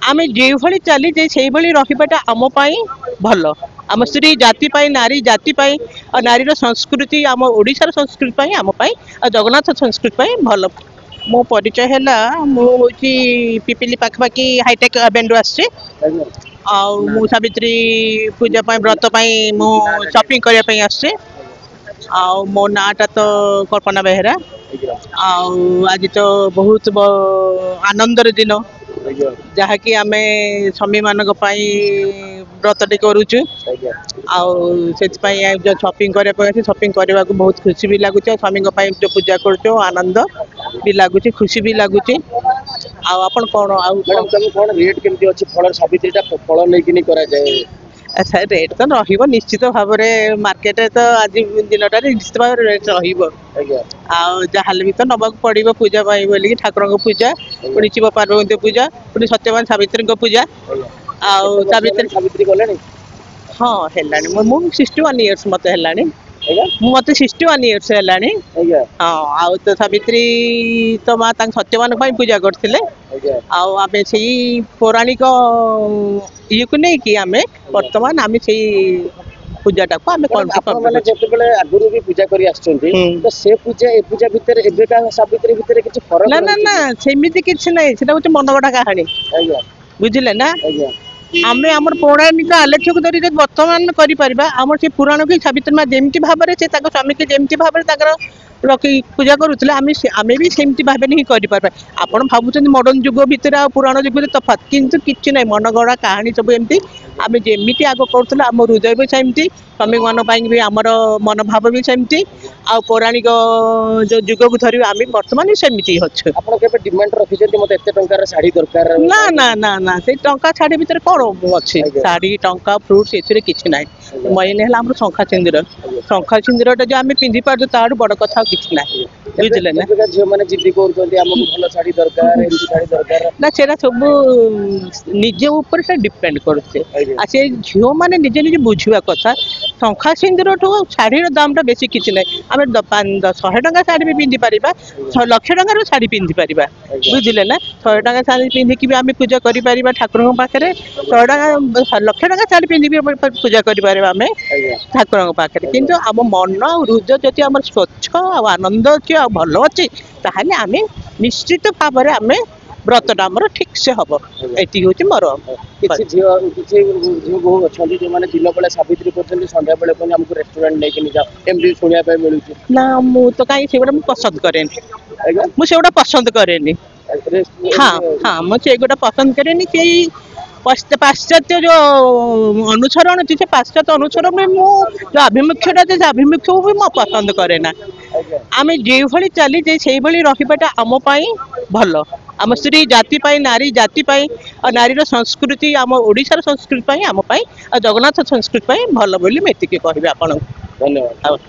आमे जेभली चलीजे से रहीबाटा आम भल आम स्त्री जाति नारी जाति और नारीर संस्कृति आम ओडिशार संस्कृति आम जगन्नाथ संस्कृति भल मो परिचय है मुझे पिपिली पाखपाखि हाईटेक बेंडू आसचे मु सावित्री पूजा व्रत मु शॉपिंग करने आसचे मो नाटा तो कल्पना बेहेरा आज तो बहुत आनंदर दिन जहाँकि आम स्वामी मान व्रतटे करुचु जो शॉपिंग करने शॉपिंग करने को बहुत खुशी भी लगुच स्वामी जो पूजा कर आनंद भी लगुच खुशी भी लगुच आपन कौन रेट केमती अछि फल सावित्रीटा फल लेकिन करा जाए अच्छा रेट तो रहिबो निश्चित भाव में मार्केट तो आज दिनटा निश्चित भाव रेट रहिबो जहाँ भी तो नबाक पड़ो पूजा बोली ठाकुर को पूजा पुणी शिव पार्वती पूजा पुणी सत्यवान सावित्री पूजा सावित्री गले हाँ है 61 इयर्स मत है मत 61 इयर्स है हाँ तो सावित्री तो माँ सत्यवान पूजा करते आम से पौराणिक ये को नहीं कि आम बर्तमान आम से पूजाटा को आम आगुरी भी पूजा करी तो से पूजा ए पूजा भितर एबेका सावित्री भितर किछि फरक ना ना ना सेमिति किछि नै सेटा होते मनगढ़ा कहानी बुझिले ना आमे हमर पौराणिक आलेख्य को धरी वर्तमान करि परिबा हमर से पुराण के सावित्री मां जेमति भाबरे से ताको स्वामी के जेमति भाबरे ताकर रखी पूजा करूले आमे भी सेमती भाव नहीं कर आपण भावुं मॉडर्न युग भितर आ पुराण युग तफात किंतु किछि नै मनगढ़ा कहानी सब एमती आमे जेमिति आग करूले आम हृदय भी सेमती स्वामी मान भी आमर मनोभाव भी सेमती आ पौराणिक जो युग को धरी आम बर्तमान सेमती अच्छे आपण केबे डिमांड रखिसेंती मते एते टंकार साड़ी दरकार ना ना ना ना से टंका साड़ी भितर कोन अछि साड़ी टंका फ्रूट्स एथिरे किछि नै मेन है हमर शंखा सिंदूर जो आम पिंधि पार तार बड़ कथा किछि नै बुझले ना झियो माने जिद्दी करउछन्ती हमको भलो साड़ी दरकार एमती साड़ी दरकार ना सेरा सब निजे ऊपर से डिपेंड करछे आ से झियो माने निजे निजे बुझिवा कथा शंखा सिंदूर ठो साड़ीर दाम बेसी किछि नै आम 100 टंका साड़ी भी पिंधि पारिबा 100 लाख टंकार साड़ी पिंधि पारिबा बुझले ना 100 टंका साड़ी पिंधि कि आम पूजा करि पारिबा ठाकुर पाखे 100 टंका लाख टंका साड़ी पिंधि पूजा करि पारिबा आम ठाकुर पाखे किंतु आम मन हृदय जति आम स्वच्छ आनंद अच्छे भल अच्छे ताहले आम निश्चित भाव में आम व्रतटा आमर ठीक से हम ये हूँ मोर किसी झील बहु अच्छा जो मैंने दिन बेले सावित्री कर सन्ध्या बेले हमको रेस्टोरेंट नहीं जाओ एमती शुणा मिलूँ ना मु तो कहीं से पसंद कैनि मुझे पसंद कैनि हाँ हाँ मुझे पसंद कैनि पाश्चात्य जो अनुसरण अच्छे से पाश्चात्य अनुसरण में जो आभिमुख्यटा से आभिमुख्य भी मो पसंद करे ना आम जो चलीजे से रहीबाटा आम भल आम स्त्री जाति नारी जाति और नारीर संस्कृति आम ओडिशार संस्कृति आम जगन्नाथ संस्कृति भल बोली मुझे कहबी आपन धन्यवाद।